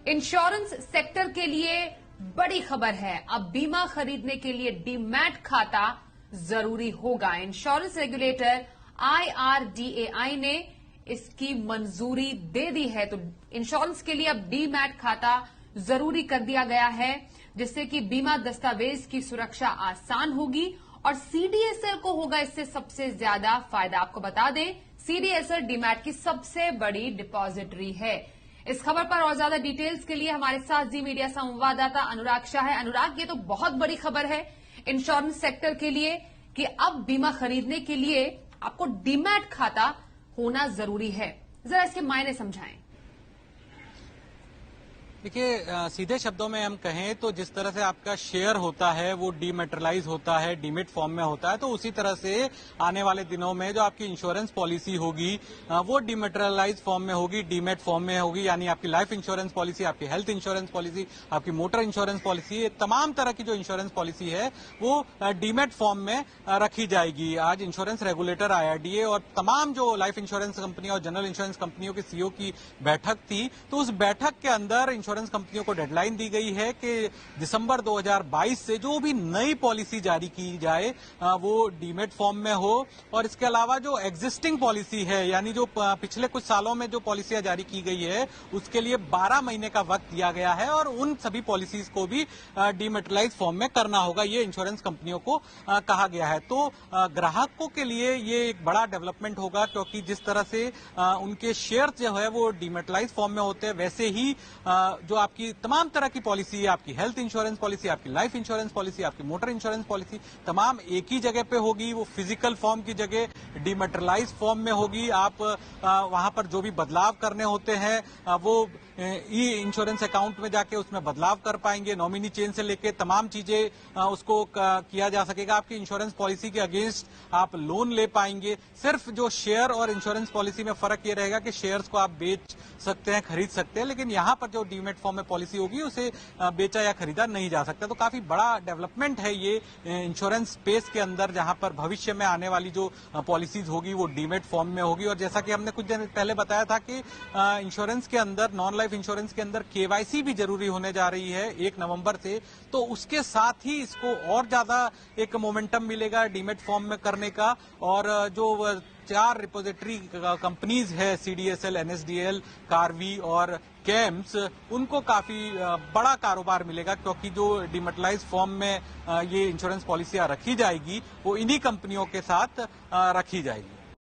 Insurance sector के लिए बड़ी खबर है। अब बीमा खरीदने के लिए डीमैट खाता जरूरी होगा। इंश्योरेंस रेगुलेटर IRDAI ने इसकी मंजूरी दे दी है, तो इंश्योरेंस के लिए अब डीमैट खाता जरूरी कर दिया गया है, जिससे कि बीमा दस्तावेज की सुरक्षा आसान होगी और सीडीएसएल को होगा इससे सबसे ज्यादा फायदा। आपको बता दें, सीडीएसएल डीमैट की सबसे बड़ी डिपॉजिटरी है। इस खबर पर और ज्यादा डिटेल्स के लिए हमारे साथ जी मीडिया संवाददाता अनुराग शाह है। अनुराग, ये तो बहुत बड़ी खबर है इंश्योरेंस सेक्टर के लिए कि अब बीमा खरीदने के लिए आपको डीमैट खाता होना जरूरी है। जरा इसके मायने समझाएं। देखिए, सीधे शब्दों में हम कहें तो जिस तरह से आपका शेयर होता है वो डीमेटेरियलाइज होता है, डीमेट फॉर्म में होता है, तो उसी तरह से आने वाले दिनों में जो आपकी इंश्योरेंस पॉलिसी होगी वो डीमेटेरियलाइज फॉर्म में होगी, डीमेट फॉर्म में होगी। यानी आपकी लाइफ इंश्योरेंस पॉलिसी, आपकी हेल्थ इंश्योरेंस पॉलिसी, आपकी मोटर इंश्योरेंस पॉलिसी, तमाम तरह की जो इंश्योरेंस पॉलिसी है वो डीमेट फॉर्म में रखी जाएगी। आज इंश्योरेंस रेगुलेटर IRDA और तमाम जो लाइफ इंश्योरेंस कंपनियों और जनरल इंश्योरेंस कंपनियों के सीईओ की बैठक थी, तो उस बैठक के अंदर इंश्योरेंस कंपनियों को डेडलाइन दी गई है कि दिसंबर 2022 से जो भी नई पॉलिसी जारी की जाए वो डीमेट फॉर्म में हो। और इसके अलावा जो एग्जिस्टिंग पॉलिसी है, यानी जो पिछले कुछ सालों में जो पॉलिसियां जारी की गई है, उसके लिए 12 महीने का वक्त दिया गया है और उन सभी पॉलिसीज को भी डीमेटेरियलाइज फॉर्म में करना होगा, ये इंश्योरेंस कंपनियों को कहा गया है। तो ग्राहकों के लिए ये एक बड़ा डेवलपमेंट होगा, क्योंकि जिस तरह से उनके शेयर जो है वो डीमेटेरियलाइज फॉर्म में होते हैं, वैसे ही जो आपकी तमाम तरह की पॉलिसी है, आपकी हेल्थ इंश्योरेंस पॉलिसी, आपकी लाइफ इंश्योरेंस पॉलिसी, आपकी मोटर इंश्योरेंस पॉलिसी, तमाम एक ही जगह पे होगी। वो फिजिकल फॉर्म की जगह डीमेटेरियलाइज फॉर्म में होगी। आप वहां पर जो भी बदलाव करने होते हैं वो ई इंश्योरेंस अकाउंट में जाके उसमें बदलाव कर पाएंगे। नॉमिनी चेंज से लेके तमाम चीजें उसको किया जा सकेगा। आपकी इंश्योरेंस पॉलिसी के अगेंस्ट आप लोन ले पाएंगे। सिर्फ जो शेयर और इंश्योरेंस पॉलिसी में फर्क ये रहेगा कि शेयर्स को आप बेच सकते हैं, खरीद सकते हैं, लेकिन यहां पर जो डीमेट फॉर्म में पॉलिसी होगी उसे बेचा या खरीदा नहीं जा सकता। तो काफी बड़ा डेवलपमेंट है ये इंश्योरेंस स्पेस के अंदर, जहां पर भविष्य में आने वाली जो पॉलिसीज होगी वो डीमेट फॉर्म में होगी। और जैसा कि हमने कुछ दिन पहले बताया था कि इंश्योरेंस के अंदर, नॉन लाइफ इंश्योरेंस के अंदर KYC भी जरूरी होने जा रही है 1 नवंबर से, तो उसके साथ ही इसको और ज्यादा एक मोमेंटम मिलेगा डीमेट फॉर्म में करने का। और जो 4 रिपोजिटरी कंपनीज है, CDSL, NSDL, कार्वी और कैम्स, उनको काफी बड़ा कारोबार मिलेगा, क्योंकि जो डीमेटेरियलाइज फॉर्म में ये इंश्योरेंस पॉलिसियां रखी जाएगी वो इन्हीं कंपनियों के साथ रखी जाएगी।